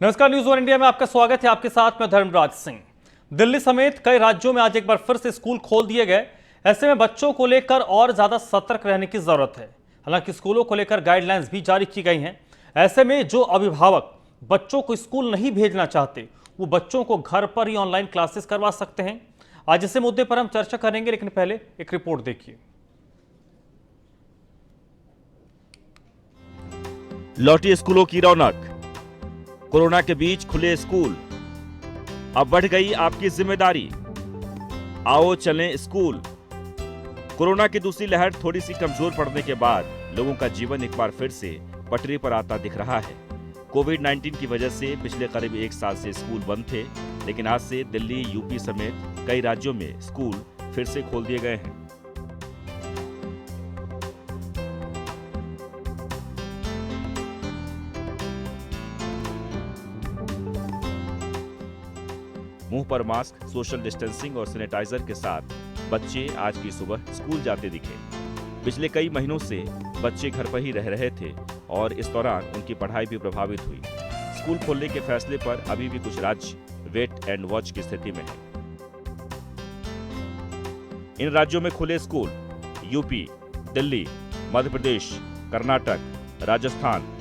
नमस्कार, news one India में आपका स्वागत है। आपके साथ मैं धर्मराज सिंह। दिल्ली समेत कई राज्यों में आज एक बार फिर से स्कूल खोल दिए गए। ऐसे में बच्चों को लेकर और ज्यादा सतर्क रहने की जरूरत है। हालांकि स्कूलों को लेकर गाइडलाइंस भी जारी की गई हैं। ऐसे में जो अभिभावक बच्चों को स्कूल नहीं भेजना चाहते, वो बच्चों को घर पर ही ऑनलाइन क्लासेस करवा सकते हैं। आज इस मुद्दे पर हम चर्चा करेंगे, लेकिन पहले एक रिपोर्ट देखिए। लौटी स्कूलों की रौनक, कोरोना के बीच खुले स्कूल, अब बढ़ गई आपकी जिम्मेदारी। आओ चलें स्कूल। कोरोना की दूसरी लहर थोड़ी सी कमजोर पड़ने के बाद लोगों का जीवन एक बार फिर से पटरी पर आता दिख रहा है। कोविड-19 की वजह से पिछले करीब 1 साल से स्कूल बंद थे, लेकिन आज से दिल्ली, यूपी समेत कई राज्यों में स्कूल फिर से खोल दिए गए हैं। मुंह पर मास्क, सोशल डिस्टेंसिंग और सैनिटाइजर के साथ बच्चे आज की सुबह स्कूल जाते दिखे। पिछले कई महीनों से बच्चे घर पर ही रह रहे थे और इस दौरान उनकी पढ़ाई भी प्रभावित हुई। स्कूल खोलने के फैसले पर अभी भी कुछ राज्य वेट एंड वॉच की स्थिति में हैं। इन राज्यों में खुले स्कूल यूपी, दिल्ली, मध्य प्रदेश, कर्नाटक, राजस्थान।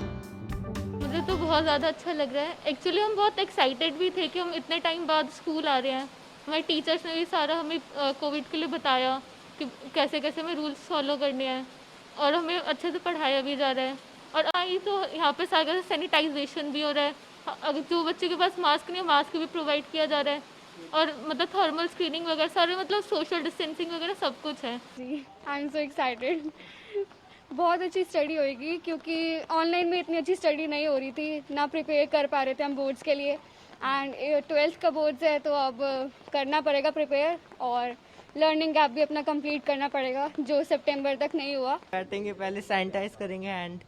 मुझे तो बहुत ज़्यादा अच्छा लग रहा है। एक्चुअली हम बहुत एक्साइटेड भी थे कि हम इतने टाइम बाद स्कूल आ रहे हैं। हमारे टीचर्स ने भी सारा हमें कोविड के लिए बताया कि कैसे कैसे हमें रूल्स फॉलो करने हैं और हमें अच्छे से पढ़ाया भी जा रहा है। और आई तो यहाँ पे सारा सैनिटाइजेशन भी हो रहा है। अगर जो बच्चे के पास मास्क नहीं है, मास्क भी प्रोवाइड किया जा रहा है और मतलब थर्मल स्क्रीनिंग वगैरह सारे, मतलब सोशल डिस्टेंसिंग वगैरह सब कुछ है। जी, आई एम सो एक्साइटेड। बहुत अच्छी स्टडी होएगी क्योंकि ऑनलाइन में इतनी अच्छी स्टडी नहीं हो रही थी, ना प्रिपेयर कर पा रहे थे हम बोर्ड्स के लिए। एंड 12th का बोर्ड्स है तो अब करना पड़ेगा प्रिपेयर, और लर्निंग गैप भी अपना कंप्लीट करना पड़ेगा जो सितंबर तक नहीं हुआ। बैठेंगे, पहले सैनिटाइज करेंगे हैंड।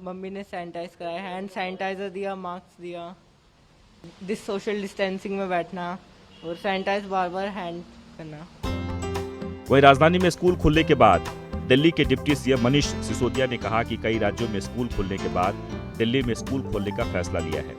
मम्मी ने सैनिटाइज कराया, हैंड सैनिटाइजर दिया, मास्क दिया, दिस सोशल डिस्टेंसिंग में बैठना और सैनिटाइज बार बार हैंड करना। वहीं राजधानी में स्कूल खुलने के बाद दिल्ली के डिप्टी सीएम मनीष सिसोदिया ने कहा कि कई राज्यों में स्कूल खुलने के बाद दिल्ली में स्कूल खोलने का फैसला लिया है।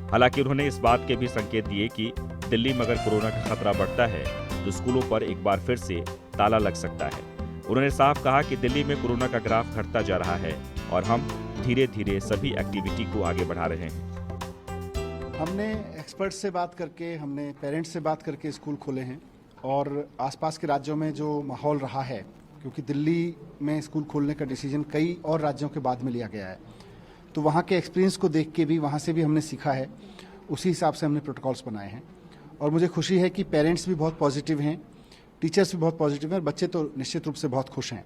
हालांकि उन्होंने इस बात के भी संकेत दिए कि दिल्ली में अगर कोरोना का खतरा बढ़ता है तो स्कूलों पर एक बार फिर से ताला लग सकता है। उन्होंने साफ कहा कि दिल्ली में कोरोना का ग्राफ घटता जा रहा है और हम धीरे धीरे सभी एक्टिविटी को आगे बढ़ा रहे हैं। हमने एक्सपर्ट से बात करके, हमने पेरेंट्स से बात करके स्कूल खोले हैं और आसपास के राज्यों में जो माहौल रहा है, क्योंकि दिल्ली में स्कूल खोलने का डिसीजन कई और राज्यों के बाद में लिया गया है, तो वहाँ के एक्सपीरियंस को देख के भी, वहाँ से भी हमने सीखा है, उसी हिसाब से हमने प्रोटोकॉल्स बनाए हैं। और मुझे खुशी है कि पेरेंट्स भी बहुत पॉजिटिव हैं, टीचर्स भी बहुत पॉजिटिव हैं और बच्चे तो निश्चित रूप से बहुत खुश हैं।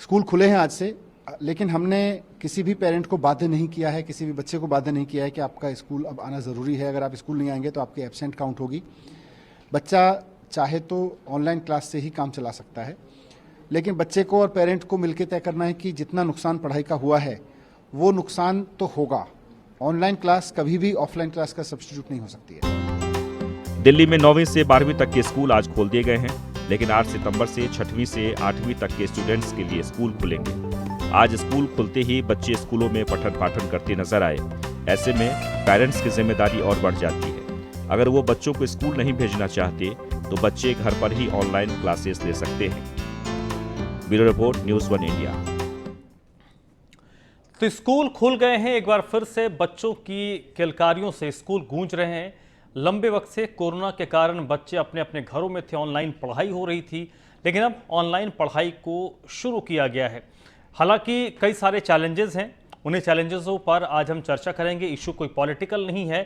स्कूल खुले हैं आज से, लेकिन हमने किसी भी पेरेंट को बाध्य नहीं किया है, किसी भी बच्चे को बाध्य नहीं किया है कि आपका स्कूल अब आना ज़रूरी है। अगर आप स्कूल नहीं आएंगे तो आपकी एब्सेंट काउंट होगी। बच्चा चाहे तो ऑनलाइन क्लास से ही काम चला सकता है, लेकिन बच्चे को और पेरेंट को मिलकर तय करना है कि जितना नुकसान पढ़ाई का हुआ है वो नुकसान तो होगा। ऑनलाइन क्लास कभी भी ऑफलाइन क्लास का सब्स्टिट्यूट नहीं हो सकती है। दिल्ली में 9वीं से 12वीं तक के स्कूल आज खोल दिए गए हैं, लेकिन 8 सितंबर से 6वीं से 8वीं तक के स्टूडेंट्स के लिए स्कूल खुलेंगे। आज स्कूल खुलते ही बच्चे स्कूलों में पठन पाठन करते नजर आए। ऐसे में पेरेंट्स की जिम्मेदारी और बढ़ जाती है। अगर वो बच्चों को स्कूल नहीं भेजना चाहते तो बच्चे घर पर ही ऑनलाइन क्लासेस ले सकते हैं। Bureau report, news one India. तो स्कूल खुल गए हैं, एक बार फिर से बच्चों की किलकारियों से स्कूल गूंज रहे हैं। लंबे वक्त से कोरोना के कारण बच्चे अपने अपने घरों में थे, ऑनलाइन पढ़ाई हो रही थी, लेकिन अब ऑनलाइन पढ़ाई को शुरू किया गया है। हालांकि कई सारे चैलेंजेस हैं, उन्हीं चैलेंजेसों पर आज हम चर्चा करेंगे। इशू कोई पॉलिटिकल नहीं है,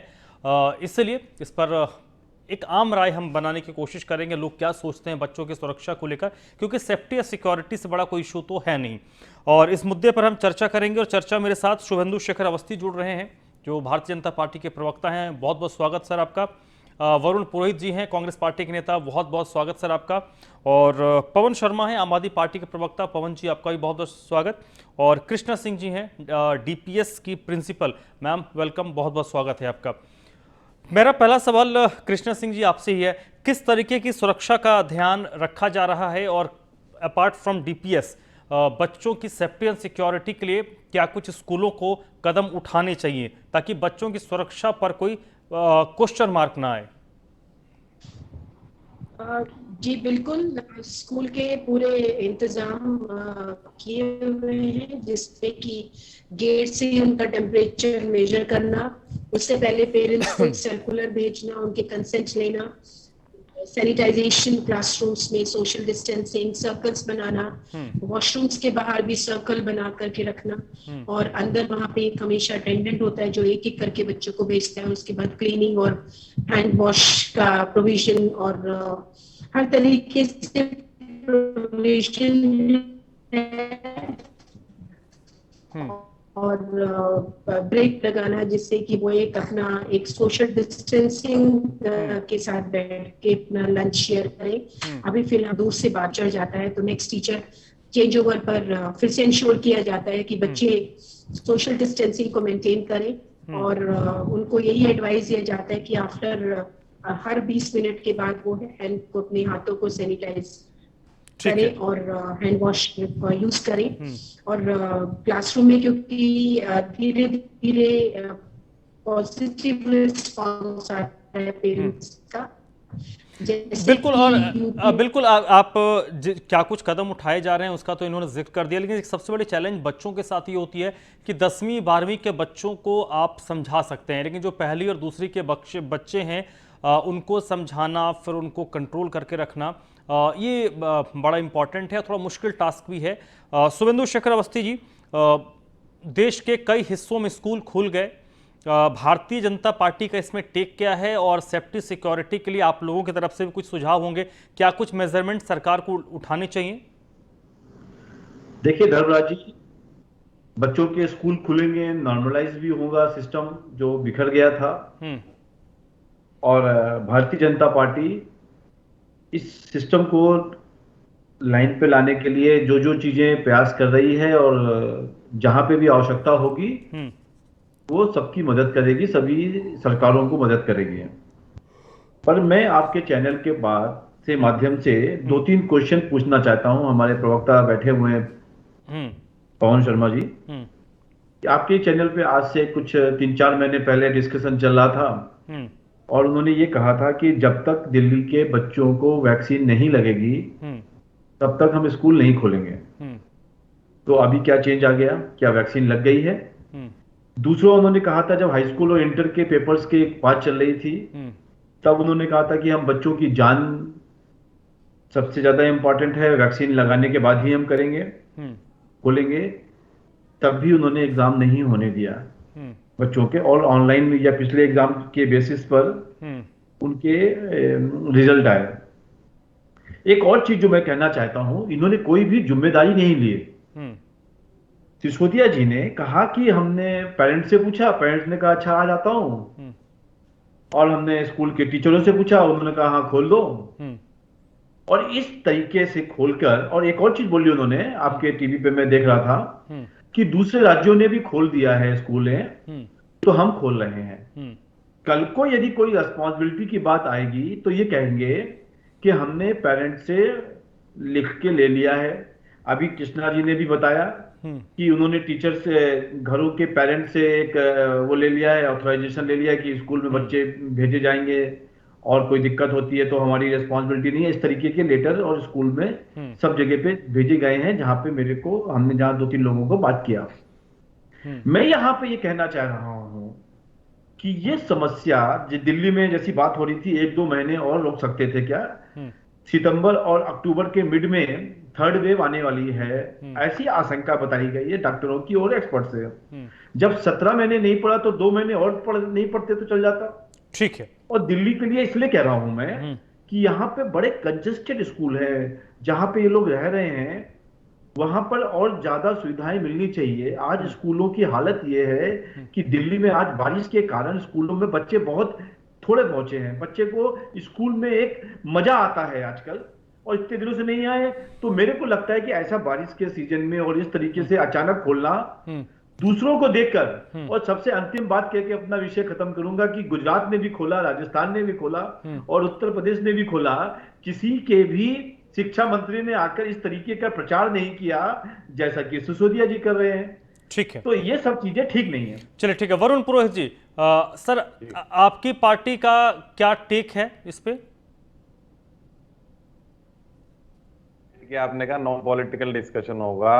इसलिए इस पर एक आम राय हम बनाने की कोशिश करेंगे। लोग क्या सोचते हैं बच्चों की सुरक्षा को लेकर, क्योंकि सेफ्टी और सिक्योरिटी से बड़ा कोई इशू तो है नहीं। और इस मुद्दे पर हम चर्चा करेंगे और चर्चा मेरे साथ शुभेंदु शेखर अवस्थी जुड़ रहे हैं, जो भारतीय जनता पार्टी के प्रवक्ता हैं। बहुत बहुत स्वागत सर आपका। वरुण पुरोहित जी हैं, कांग्रेस पार्टी के नेता, बहुत बहुत स्वागत सर आपका। और पवन शर्मा हैं, आम आदमी पार्टी के प्रवक्ता। पवन जी आपका भी बहुत बहुत स्वागत। और कृष्णा सिंह जी हैं, डीपीएस की प्रिंसिपल। मैम वेलकम, बहुत बहुत स्वागत है आपका। मेरा पहला सवाल कृष्णा सिंह जी आपसे ही है, किस तरीके की सुरक्षा का ध्यान रखा जा रहा है और अपार्ट फ्रॉम डीपीएस बच्चों की सेफ्टी एंड सिक्योरिटी के लिए क्या कुछ स्कूलों को कदम उठाने चाहिए ताकि बच्चों की सुरक्षा पर कोई क्वेश्चन मार्क ना आए? जी बिल्कुल, स्कूल के पूरे इंतजाम किए हुए हैं, जिसपे कि गेट से ही उनका टेम्परेचर मेजर करना, उससे पहले पेरेंट्स को एक सर्कुलर भेजना, उनके कंसेंट लेना, सैनिटाइजेशन क्लासरूम्स में, सोशल डिस्टेंसिंग, सर्कल्स बनाना, वॉशरूम्स के बाहर भी सर्कल बना करके रखना, और अंदर वहाँ पे एक हमेशा अटेंडेंट होता है जो एक एक करके बच्चों को भेजता है। उसके बाद क्लीनिंग और हैंड वॉश का प्रोविजन और हर तरीके से प्रोविजन और ब्रेक लगाना, जिससे कि वो एक सोशल डिस्टेंसिंग के साथ बैठ के अपना लंच शेयर करें। अभी फिलहाल दूर से बात चढ़ जाता है तो नेक्स्ट टीचर चेंज ओवर पर फिर से इंश्योर किया जाता है कि बच्चे सोशल डिस्टेंसिंग को मेंटेन करें, और उनको यही एडवाइस दिया जाता है कि आफ्टर हर 20 मिनट के बाद वो हैंड को, अपने हाथों को सैनिटाइज करें और हैंड वॉश यूज करें। और क्लासरूम में क्योंकि धीरे धीरे पॉजिटिव रिस्पॉन्स आता है पेरेंट्स का, बिल्कुल। और बिल्कुल आप क्या कुछ कदम उठाए जा रहे हैं उसका तो इन्होंने जिक्र कर दिया, लेकिन एक सबसे बड़ी चैलेंज बच्चों के साथ ये होती है कि 10वीं 12वीं के बच्चों को आप समझा सकते हैं, लेकिन जो पहली और दूसरी के बच्चे हैं उनको समझाना, फिर उनको कंट्रोल करके रखना, ये बड़ा इंपॉर्टेंट है, थोड़ा मुश्किल टास्क भी है। शुभेंदु शेखर अवस्थी जी, देश के कई हिस्सों में स्कूल खुल गए, भारतीय जनता पार्टी का इसमें टेक क्या है, और सेफ्टी सिक्योरिटी के लिए आप लोगों की तरफ से भी कुछ सुझाव होंगे, क्या कुछ मेजरमेंट सरकार को उठाने चाहिए? देखिए धर्मराज जी, बच्चों के स्कूल खुलेंगे, नॉर्मलाइज भी होगा सिस्टम जो बिखर गया था, और भारतीय जनता पार्टी इस सिस्टम को लाइन पे लाने के लिए जो जो चीजें प्रयास कर रही है, और जहां पे भी आवश्यकता होगी वो सबकी मदद करेगी, सभी सरकारों को मदद करेगी। पर मैं आपके चैनल के बाद से माध्यम से 2-3 क्वेश्चन पूछना चाहता हूं। हमारे प्रवक्ता बैठे हुए हैं पवन शर्मा जी, आपके चैनल पे आज से कुछ 3-4 महीने पहले डिस्कशन चल रहा था, और उन्होंने ये कहा था कि जब तक दिल्ली के बच्चों को वैक्सीन नहीं लगेगी तब तक हम स्कूल नहीं खोलेंगे। तो अभी क्या चेंज आ गया? क्या वैक्सीन लग गई है? दूसरा, उन्होंने कहा था जब हाई स्कूल और इंटर के पेपर्स की बात चल रही थी तब उन्होंने कहा था कि हम बच्चों की जान सबसे ज्यादा इंपॉर्टेंट है, वैक्सीन लगाने के बाद ही हम करेंगे, खोलेंगे। तब भी उन्होंने एग्जाम नहीं होने दिया बच्चों के, और ऑनलाइन या पिछले एग्जाम के बेसिस पर उनके रिजल्ट आए। एक और चीज जो मैं कहना चाहता हूं, इन्होंने कोई भी जिम्मेदारी नहीं ली। सिसोदिया जी ने कहा कि हमने पेरेंट्स से पूछा, पेरेंट्स ने कहा अच्छा आ जाता हूं, और हमने स्कूल के टीचरों से पूछा, उन्होंने कहा हाँ खोल दो। और इस तरीके से खोलकर, और एक और चीज बोली उन्होंने, आपके टीवी पे मैं देख रहा था कि दूसरे राज्यों ने भी खोल दिया है स्कूलें, तो हम खोल रहे हैं। कल को यदि कोई रिस्पॉन्सिबिलिटी की बात आएगी तो ये कहेंगे कि हमने पेरेंट्स से लिख के ले लिया है। अभी कृष्णा जी ने भी बताया कि उन्होंने टीचर से, घरों के पेरेंट्स से एक वो ले लिया है, ऑथराइजेशन ले लिया है कि स्कूल में बच्चे भेजे जाएंगे, और कोई दिक्कत होती है तो हमारी रिस्पॉन्सिबिलिटी नहीं है। इस तरीके के लेटर और स्कूल में सब जगह पे भेजे गए हैं, जहां पे हमने जहां 2-3 लोगों को बात किया। मैं यहां पे ये कहना चाह रहा हूं कि ये समस्या जो दिल्ली में जैसी बात हो रही थी, 1-2 महीने और रोक सकते थे क्या? सितंबर और अक्टूबर के मिड में 3rd वेव आने वाली है, ऐसी आशंका बताई गई है डॉक्टरों की और एक्सपर्ट से। जब 17 महीने नहीं पड़ा तो 2 महीने और नहीं पड़ते तो चल जाता। ठीक है। और दिल्ली के लिए इसलिए कह रहा हूं मैं कि यहाँ पे बड़े कंजेस्टेड स्कूल है, जहां पे ये लोग रह रहे हैं वहां पर और ज्यादा सुविधाएं मिलनी चाहिए। आज स्कूलों की हालत ये है कि दिल्ली में आज बारिश के कारण स्कूलों में बच्चे बहुत थोड़े पहुंचे हैं। बच्चे को स्कूल में एक मजा आता है आजकल, और इतने दिनों से नहीं आए। तो मेरे को लगता है कि ऐसा बारिश के सीजन में और इस तरीके से अचानक खोलना दूसरों को देखकर, और सबसे अंतिम बात कह के अपना विषय खत्म करूंगा कि गुजरात ने भी खोला, राजस्थान ने भी खोला और उत्तर प्रदेश ने भी खोला। किसी के भी शिक्षा मंत्री ने आकर इस तरीके का प्रचार नहीं किया जैसा कि सिसोदिया जी कर रहे हैं। ठीक है, तो ये सब चीजें ठीक नहीं है। चलिए ठीक है। वरुण पुरोहित जी, सर आपकी पार्टी का क्या टेक है इस पे? कि आपने कहा नॉन पॉलिटिकल डिस्कशन होगा,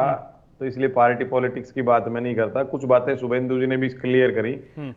तो इसलिए पार्टी पॉलिटिक्स की बात मैं नहीं करता। कुछ बातें शुभेंदु जी ने भी क्लियर करी।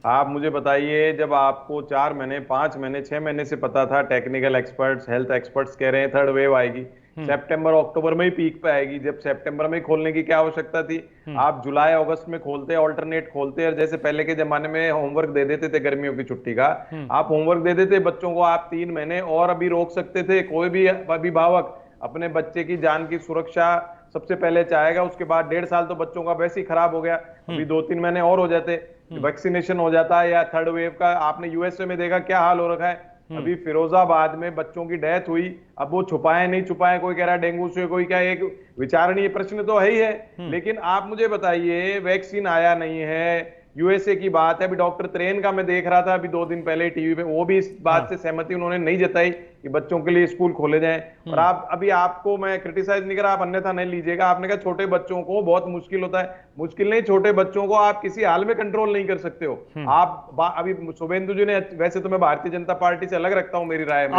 आप मुझे बताइए, जब आपको 4 महीने 5 महीने 6 महीने से पता था, टेक्निकल एक्सपर्ट्स हेल्थ एक्सपर्ट्स कह रहे हैं थर्ड वेव आएगी, सितंबर अक्टूबर में ही पीक पे आएगी, जब सितंबर में खोलने की क्या आवश्यकता थी? आप जुलाई अगस्त में खोलते, ऑल्टरनेट खोलते, और जैसे पहले के जमाने में होमवर्क दे देते थे गर्मियों की छुट्टी का, आप होमवर्क दे देते बच्चों को, आप 3 महीने और अभी रोक सकते थे। कोई भी अभिभावक अपने बच्चे की जान की सुरक्षा सबसे पहले चाहेगा। उसके बाद 1.5 साल तो बच्चों का वैसे ही खराब हो गया, अभी 2-3 महीने और हो जाते, वैक्सीनेशन हो जाता है, या थर्ड वेव का आपने यूएसए में देखा क्या हाल हो रखा है। अभी फिरोजाबाद में बच्चों की डेथ हुई, अब वो छुपाए नहीं छुपाए, कोई कह रहा है डेंगू से, कोई क्या, एक विचारणीय प्रश्न तो है ही है। लेकिन आप मुझे बताइए, वैक्सीन आया नहीं है, यूएसए की बात है। अभी डॉक्टर त्रेन का मैं देख रहा था अभी 2 दिन पहले टीवी पे, वो भी इस बात से सहमति उन्होंने नहीं जताई कि बच्चों के लिए स्कूल खोले जाएं। और आप अभी, आपको मैं क्रिटिसाइज नहीं कर रहा, आप अन्यथा नहीं लीजिएगा, आपने कहा छोटे बच्चों को बहुत मुश्किल होता है। मुश्किल नहीं, छोटे बच्चों को आप किसी हाल में कंट्रोल नहीं कर सकते हो। आप अभी शुभेंदु जी ने, वैसे तो मैं भारतीय जनता पार्टी से अलग रखता हूं, मेरी राय में,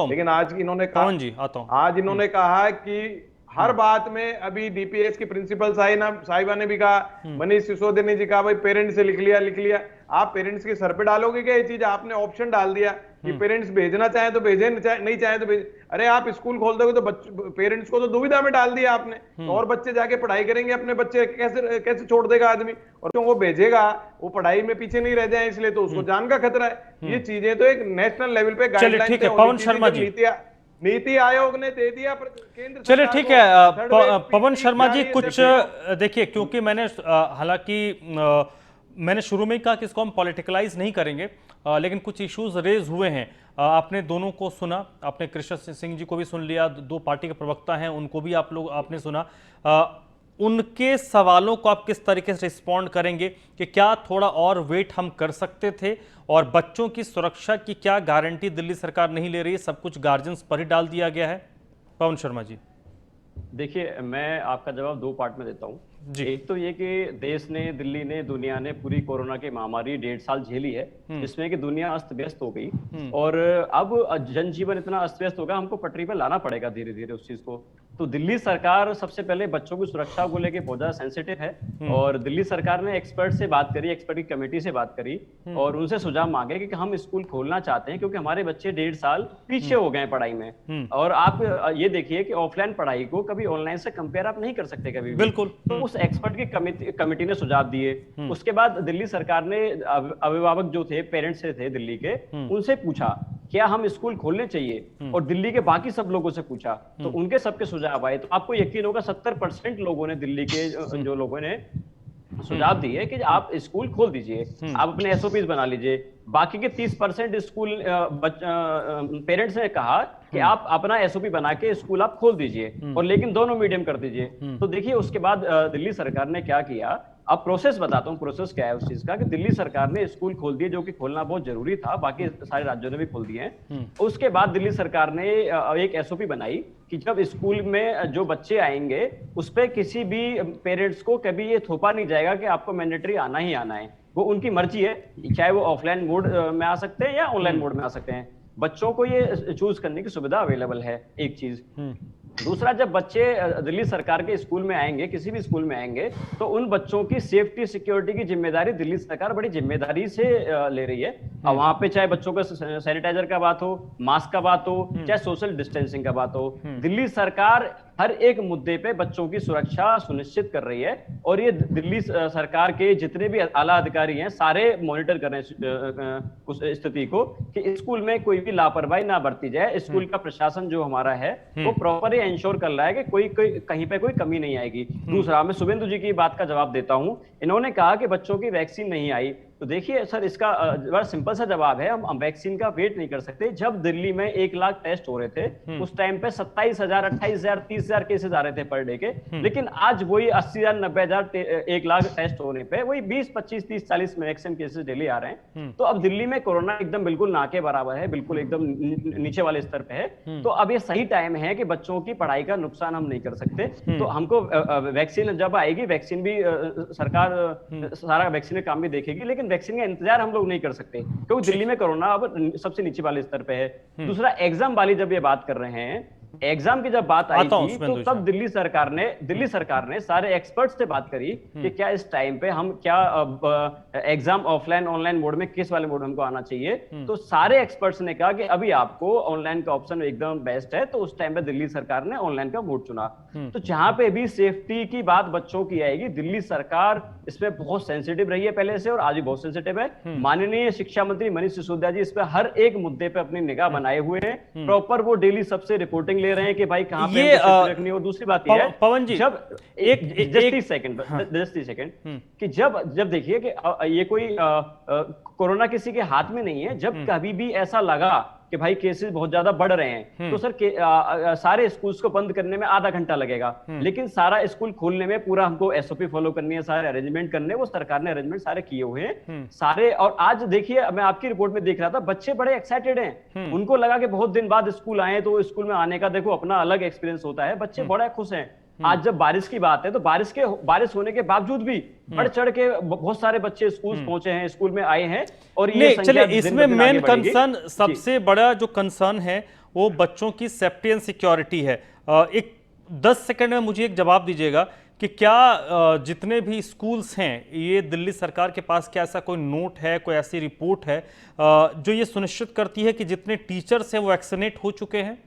लेकिन आज इन्होंने कहा, आज इन्होंने कहा कि हर बात में, अभी डीपीएस की प्रिंसिपल साहिबा ने भी कहा, मनीष सिसोदिया ने जी कहा, भाई पेरेंट्स से लिख लिया। आप पेरेंट्स के सर पे डालोगे क्या ये चीज? आपने ऑप्शन डाल दिया कि पेरेंट्स भेजना चाहे तो भेजे, नहीं चाहे तो भेजे। अरे आप स्कूल खोल दोगे तो पेरेंट्स को तो दुविधा में डाल दिया आपने। और बच्चे जाके पढ़ाई करेंगे, अपने बच्चे कैसे छोड़ देगा आदमी? और वो भेजेगा, वो पढ़ाई में पीछे नहीं रह जाए, इसलिए तो उसको जान का खतरा है। ये चीजें तो एक नेशनल लेवल पे गाइडलाइन, ठीक है पवन शर्मा जी, नीति आयोग ने दे दिया केंद्र। चलिए ठीक है पवन शर्मा जी, कुछ देखिए, क्योंकि मैंने हालांकि मैंने शुरू में ही कहा कि इसको हम पॉलिटिकलाइज नहीं करेंगे, लेकिन कुछ इश्यूज रेज हुए हैं। आपने दोनों को सुना, आपने कृष्ण सिंह जी को भी सुन लिया, 2 पार्टी के प्रवक्ता हैं उनको भी आपने सुना। उनके सवालों को आप किस तरीके से रिस्पॉन्ड करेंगे कि क्या थोड़ा और वेट हम कर सकते थे, और बच्चों की सुरक्षा की क्या गारंटी दिल्ली सरकार नहीं ले रही है, सब कुछ गार्जियंस पर ही डाल दिया गया है? पवन शर्मा जी। देखिए, मैं आपका जवाब 2 पार्ट में देता हूँ। एक तो ये कि देश ने, दिल्ली ने, दुनिया ने पूरी कोरोना की महामारी 1.5 साल झेली है, जिसमें कि दुनिया अस्त व्यस्त हो गई, और अब जनजीवन इतना अस्त व्यस्त होगा, हमको पटरी पे लाना पड़ेगा धीरे धीरे उस चीज को। तो दिल्ली सरकार सबसे पहले बच्चों की सुरक्षा को लेकर बहुत ज्यादा सेंसिटिव है, और दिल्ली सरकार ने एक्सपर्ट से बात करी, एक्सपर्ट की कमेटी से बात करी, और उनसे सुझाव मांगे कि हम स्कूल खोलना चाहते हैं क्योंकि हमारे बच्चे 1.5 साल पीछे हो गए पढ़ाई में। और आप ये देखिए कि ऑफलाइन पढ़ाई को कभी ऑनलाइन से कंपेयर आप नहीं कर सकते कभी भी। बिल्कुल। तो उस एक्सपर्ट की कमेटी ने सुझाव दिए। उसके बाद दिल्ली सरकार ने अभिभावक जो थे, पेरेंट्स थे दिल्ली के, उनसे पूछा क्या हम स्कूल खोलने चाहिए, और दिल्ली के बाकी सब लोगों से पूछा, तो उनके सबके सुझाव आए। तो आपको यकीन होगा 70% लोगों ने, दिल्ली के जो लोगों ने सुझाव दिए कि आप स्कूल खोल दीजिए, आप अपने एसओपीज बना लीजिए। बाकी के 30% स्कूल पेरेंट्स ने कहा कि आप अपना एसओपी बना के स्कूल आप खोल दीजिए, और लेकिन दोनों मीडियम कर दीजिए। तो देखिए उसके बाद दिल्ली सरकार ने क्या किया, अब प्रोसेस बताता हूँ, प्रोसेस क्या है उस चीज का, कि दिल्ली सरकार ने स्कूल खोल दिए, जो कि खोलना बहुत जरूरी था, बाकी सारे राज्यों ने भी खोल दिए हैं। उसके बाद दिल्ली सरकार ने एक एसओपी बनाई कि जब स्कूल में जो बच्चे आएंगे उस पर किसी भी पेरेंट्स को कभी ये थोपा नहीं जाएगा कि आपको मैंडेटरी आना ही आना है। वो उनकी मर्जी है, चाहे वो ऑफलाइन मोड में आ सकते हैं या ऑनलाइन मोड में आ सकते हैं। बच्चों को ये चूज करने की सुविधा अवेलेबल है, एक चीज। दूसरा, जब बच्चे दिल्ली सरकार के स्कूल में आएंगे, किसी भी स्कूल में आएंगे, तो उन बच्चों की सेफ्टी सिक्योरिटी की जिम्मेदारी दिल्ली सरकार बड़ी जिम्मेदारी से ले रही है। और वहां पे चाहे बच्चों का सैनिटाइजर का बात हो, मास्क का बात हो, चाहे सोशल डिस्टेंसिंग का बात हो, दिल्ली सरकार हर एक मुद्दे पे बच्चों की सुरक्षा सुनिश्चित कर रही है। और ये दिल्ली सरकार के जितने भी आला अधिकारी हैं, सारे मॉनिटर कर रहे हैं उस स्थिति को कि स्कूल में कोई भी लापरवाही ना बरती जाए। स्कूल का प्रशासन जो हमारा है वो प्रॉपर इंश्योर कर रहा है कि कोई कहीं पे कोई कमी नहीं आएगी। दूसरा, मैं शुभेंदु जी की बात का जवाब देता हूं। इन्होंने कहा कि बच्चों की वैक्सीन नहीं आई, तो देखिए सर, इसका बड़ा सिंपल सा जवाब है, हम वैक्सीन का वेट नहीं कर सकते। जब दिल्ली में 1 लाख टेस्ट हो रहे थे उस टाइम पे 27,000, 28,000, 30,000 केसेस आ रहे थे पर डे के, लेकिन आज वही 80,000, 90,000, 1 लाख टेस्ट होने पे वही 20, 25, 30, 40 मैक्सिमम केसेस डेली आ रहे हैं। तो अब दिल्ली में कोरोना एकदम बिल्कुल ना के बराबर है, बिल्कुल एकदम नीचे वाले स्तर पे है। तो अब ये सही टाइम है कि बच्चों की पढ़ाई का नुकसान हम नहीं कर सकते। तो हमको वैक्सीन जब आएगी, वैक्सीन भी सरकार सारा वैक्सीन का काम भी देखेगी, लेकिन वैक्सीन का इंतजार हम लोग नहीं कर सकते क्योंकि दिल्ली में कोरोना अब सबसे नीचे वाले स्तर पे है। दूसरा, एग्जाम वाली जब ये बात कर रहे हैं, एग्जाम की जब बात आई थी तो तब दिल्ली सरकार ने सारे एक्सपर्ट्स से बात करी कि क्या इस टाइम पे हम क्या एग्जाम ऑफलाइन ऑनलाइन मोड में, किस वाले मोड हमको आना चाहिए। तो सारे एक्सपर्ट्स ने कहा कि अभी आपको ऑनलाइन का ऑप्शन एकदम बेस्ट है। तो उस टाइम पे दिल्ली सरकार ने ऑनलाइन का मोड चुना। तो जहां पे भी सेफ्टी की बात बच्चों की आएगी, दिल्ली सरकार इसमें बहुत सेंसिटिव रही है पहले से और आज भी बहुत सेंसिटिव है। माननीय शिक्षा मंत्री मनीष सिसोदिया जी इस पे हर एक मुद्दे पे अपनी निगाह बनाए हुए हैं। प्रॉपर वो डेली सबसे रिपोर्टिंग ले रहे हैं कि भाई कहां पे रखनी हो। दूसरी बात यह है पवन जी, जब जस्ट 30 सेकंड कि जब देखिए कि ये कोई कोरोना किसी के हाथ में नहीं है। जब कभी भी ऐसा लगा कि भाई केसेस बहुत ज्यादा बढ़ रहे हैं तो सर सारे स्कूल्स को बंद करने में आधा घंटा लगेगा, लेकिन सारा स्कूल खोलने में पूरा हमको एसओपी फॉलो करनी है, सारे अरेंजमेंट करने, वो सरकार ने अरेंजमेंट सारे किए हुए हैं सारे। और आज देखिए, मैं आपकी रिपोर्ट में देख रहा था, बच्चे बड़े एक्साइटेड हैं। उनको लगा कि बहुत दिन बाद स्कूल आए तो स्कूल में आने का देखो अपना अलग एक्सपीरियंस होता है। बच्चे बड़े खुश हैं। आज जब बारिश की बात है तो बारिश होने के बावजूद भी बढ़ चढ़ के बहुत सारे बच्चे स्कूल पहुंचे हैं, स्कूल में आए हैं। और ये चलिए, इसमें मेन कंसर्न, सबसे बड़ा जो कंसर्न है वो बच्चों की सेफ्टी एंड सिक्योरिटी है। एक 10 सेकंड में मुझे एक जवाब दीजिएगा कि क्या जितने भी स्कूल्स हैं, ये दिल्ली सरकार के पास क्या ऐसा कोई नोट है, कोई ऐसी रिपोर्ट है जो ये सुनिश्चित करती है कि जितने टीचर्स हैं वो वैक्सीनेट हो चुके हैं?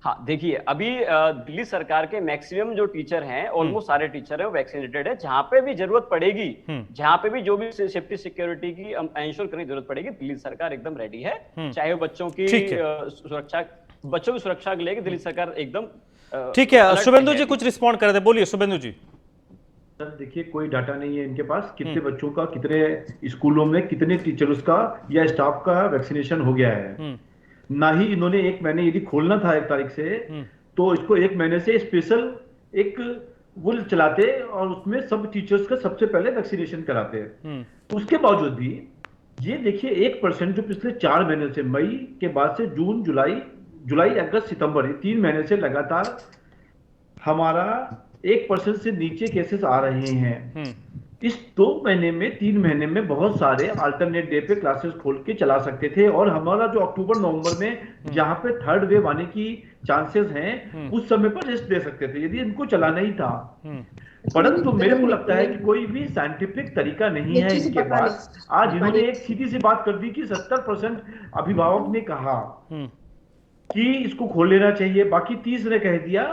हाँ, देखिए, अभी दिल्ली सरकार के मैक्सिमम जो टीचर हैं, ऑलमोस्ट सारे टीचर हैं वो वैक्सीनेटेड है। जहां पे भी जरूरत पड़ेगी, जहां पे भी जो भी सेफ्टी सिक्योरिटी की इंश्योर करने की जरूरत पड़ेगी, दिल्ली सरकार एकदम रेडी है। चाहे वो बच्चों की सुरक्षा के लिए दिल्ली सरकार एकदम ठीक है। शुभेंदु जी कुछ रिस्पॉन्ड कर रहे थे, बोलिए शुभेंदु जी। सर देखिए, कोई डाटा नहीं है इनके पास कितने बच्चों का, कितने स्कूलों में कितने टीचर्स का या स्टाफ का वैक्सीनेशन हो गया है। ना ही इन्होंने 1 महीने यदि खोलना था 1 तारीख से तो इसको 1 महीने से स्पेशल एक वो चलाते और उसमें सब टीचर्स का सबसे पहले वैक्सीनेशन कराते। उसके बावजूद भी ये देखिए 1% जो पिछले 4 महीने से, मई के बाद से जून, जुलाई, अगस्त, सितंबर, ये 3 महीने से लगातार हमारा 1% से नीचे केसेस आ रहे हैं। इस 2 महीने में, 3 महीने में बहुत सारे अल्टरनेट डे पे क्लासेस खोल के चला सकते थे और हमारा जो अक्टूबर नवंबर में जहां पे 3rd वेव आने की चांसेस हैं, उस समय पर रेस्ट दे सकते थे यदि इनको चलाना ही था। परंतु मेरे को लगता है कि कोई भी साइंटिफिक तरीका नहीं है इनके पास। आज इन्होंने एक सीधी सी बात कर दी कि 70% अभिभावक ने कहा कि इसको खोल लेना चाहिए, बाकी 30 ने कह दिया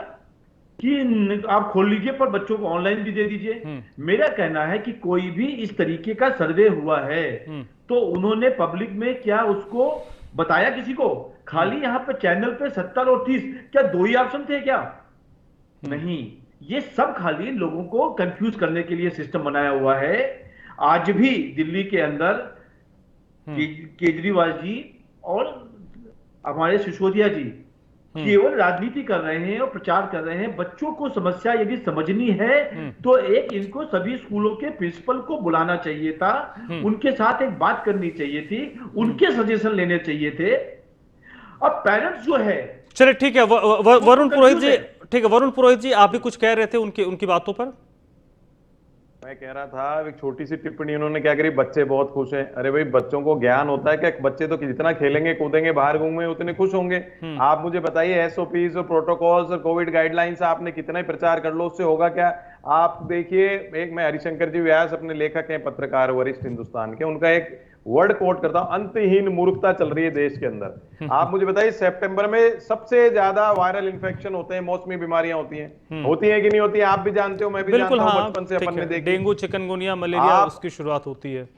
कि आप खोल लीजिए पर बच्चों को ऑनलाइन भी दे दीजिए। मेरा कहना है कि कोई भी इस तरीके का सर्वे हुआ है तो उन्होंने पब्लिक में क्या उसको बताया किसी को? खाली यहाँ पे चैनल पे 70 और 30, क्या 2 ही ऑप्शन थे क्या? नहीं, ये सब खाली लोगों को कंफ्यूज करने के लिए सिस्टम बनाया हुआ है। आज भी दिल्ली के अंदर केजरीवाल जी और हमारे सिसोदिया जी केवल राजनीति कर रहे हैं और प्रचार कर रहे हैं। बच्चों को समस्या यदि समझनी है तो एक इनको सभी स्कूलों के प्रिंसिपल को बुलाना चाहिए था, उनके साथ एक बात करनी चाहिए थी, उनके सजेशन लेने चाहिए थे। अब पेरेंट्स जो है, चलिए ठीक है, वरुण पुरोहित जी, ठीक है वरुण पुरोहित जी, आप भी कुछ कह रहे थे उनकी बातों पर। मैं कह रहा था, एक छोटी सी टिप्पणी उन्होंने क्या करी, बच्चे बहुत खुश हैं। अरे भाई, बच्चों को ज्ञान होता है क्या? बच्चे तो जितना खेलेंगे कूदेंगे बाहर घूमेंगे उतने खुश होंगे। आप मुझे बताइए, एसओपीज और प्रोटोकॉल्स और कोविड गाइडलाइंस आपने कितना ही प्रचार कर लो, उससे होगा क्या? आप देखिए, एक मैं हरिशंकर जी व्यास अपने लेखक हैं, पत्रकार, वरिष्ठ हिंदुस्तान के, उनका एक वर्ड कोट करता हूं, अंतहीन मूर्खता चल रही है देश के अंदर। आप मुझे बताइए, सितंबर में सबसे ज्यादा वायरल इन्फेक्शन होते हैं, मौसमी बीमारियां होती हैं कि नहीं होती हैं? आप भी जानते हो, मैं भी जानता हूं, बचपन से अपन ने देखी। डेंगू, चिकनगुनिया, मलेरिया, उसकी शुरुआत होती है।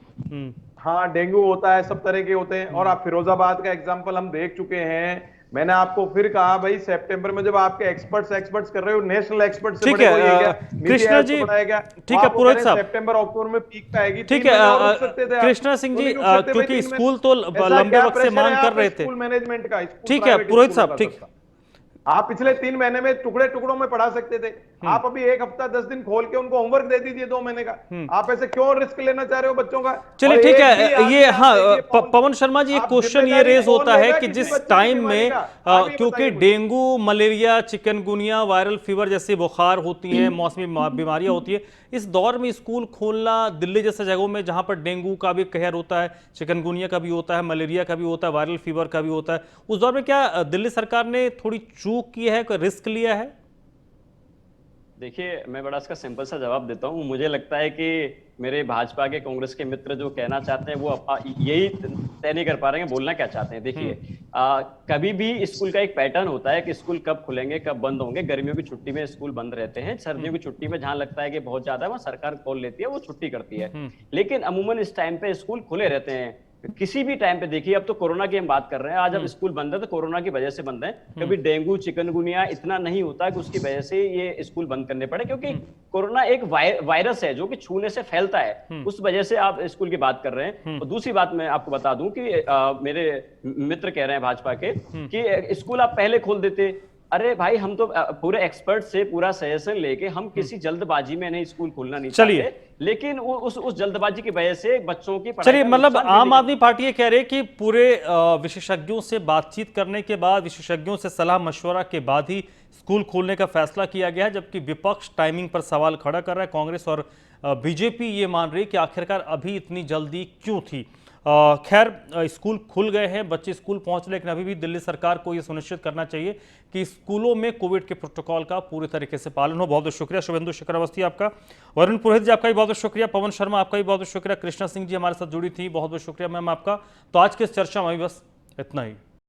हाँ, डेंगू होता है, सब तरह के होते हैं। और आप फिरोजाबाद का एग्जाम्पल हम देख चुके हैं। मैंने आपको फिर कहा भाई सितंबर में जब आपके एक्सपर्ट्स कर रहे हो, नेशनल एक्सपर्ट से ठीक बड़े है, कोई है क्या? नीति कृष्णा आयोग जी, से बड़ा है क्या? ठीक है, आप वो पुरोहित कह रहे हैं साहब। सितंबर अक्टूबर में पीक पे आएगी, ठीक 3 है, महीने और रुक सकते थे आप। कृष्णा सिंह क्यों जी, नहीं रुक सकते भाई क्योंकि 3 महीने? स्कूल तो ऐसा लंबे क्या वक्त से प्रेशर है मांग कर आप रहे थे। स्कूल मैनेजमेंट का? स्कूल ठीक है, प्राइवेट पुरोहित स्कूलों साहब, का ठीक। सबका। आप पिछले 3 महीने में टुकड़े टुकड़ों में पढ़ा सकते थे, आप अभी 1 हफ्ता 10 दिन खोल के उनको होमवर्क दे दीजिए 2 महीने का। आप ऐसे क्यों रिस्क लेना चाह रहे हो बच्चों का? चलिए और ठीक एक भी है, आदमी ये आप हाँ, देखिए पवन शर्मा जी, एक आप क्वेश्चन ये जिम्मेदारी रेज कौन होता है लेगा कि किसी जिस बच्चे की टाइम बीमारी में का? आप ये क्योंकि बताइए मुझे। Dengue, malaria, chikungunya, viral fever जैसी बुखार होती हैं, मौसमी बीमारियां होती है, इस दौर में स्कूल खोलना दिल्ली जैसे जगहों में जहां पर डेंगू का भी कहर होता है, चिकनगुनिया का भी होता है, मलेरिया का भी होता है, वायरल फीवर का भी होता है, उस दौर में क्या दिल्ली सरकार ने थोड़ी चूक की है, कोई रिस्क लिया है? देखिए, मैं बड़ा इसका सिंपल सा जवाब देता हूँ। मुझे लगता है कि मेरे भाजपा के, कांग्रेस के मित्र जो कहना चाहते हैं वो यही तय नहीं कर पा रहे हैं बोलना क्या चाहते हैं। देखिए, कभी भी स्कूल का एक पैटर्न होता है कि स्कूल कब खुलेंगे, कब बंद होंगे। गर्मियों की छुट्टी में स्कूल बंद रहते हैं, सर्दियों की छुट्टी में जहां लगता है कि बहुत ज्यादा है वहां सरकार कॉल लेती है, वो छुट्टी करती है। लेकिन अमूमन इस टाइम पे स्कूल खुले रहते हैं। किसी भी टाइम पे देखिए, अब तो कोरोना की हम बात कर रहे हैं, आज अब स्कूल बंद है तो कोरोना की वजह से बंद है। कभी डेंगू, चिकनगुनिया इतना नहीं होता कि उसकी वजह से ये स्कूल बंद करने पड़े, क्योंकि कोरोना एक वायरस है जो कि छूने से फैलता है, उस वजह से आप स्कूल की बात कर रहे हैं। और दूसरी बात मैं आपको बता दूं कि मेरे मित्र कह रहे हैं भाजपा के कि स्कूल आप पहले खोल देते। अरे भाई, हम तो पूरे एक्सपर्ट से पूरा सजेशन लेके हम किसी जल्दबाजी में नहीं स्कूल खोलना नहीं चाहते, लेकिन उस जल्दबाजी की वजह से बच्चों की पढ़ाई चलिए, का मतलब नुकसान आम आदमी पार्टी ये कह रही है कि पूरे विशेषज्ञों से बातचीत करने के बाद, विशेषज्ञों से सलाह मशवरा के बाद ही स्कूल खोलने का फैसला किया गया है, जबकि विपक्ष टाइमिंग पर सवाल खड़ा कर रहा है। कांग्रेस और बीजेपी ये मान रही है कि आखिरकार अभी इतनी जल्दी क्यों थी। खैर, स्कूल खुल गए हैं, बच्चे स्कूल पहुंच, लेकिन अभी भी दिल्ली सरकार को यह सुनिश्चित करना चाहिए कि स्कूलों में कोविड के प्रोटोकॉल का पूरी तरीके से पालन हो। बहुत बहुत शुक्रिया शुभेंदु शेखर अवस्थी आपका, वरुण पुरोहित जी आपका भी बहुत बहुत शुक्रिया, पवन शर्मा आपका भी बहुत बहुत शुक्रिया, कृष्णा सिंह जी हमारे साथ जुड़ी थी, बहुत बहुत शुक्रिया मैम आपका। तो आज की इस चर्चा में बस इतना ही।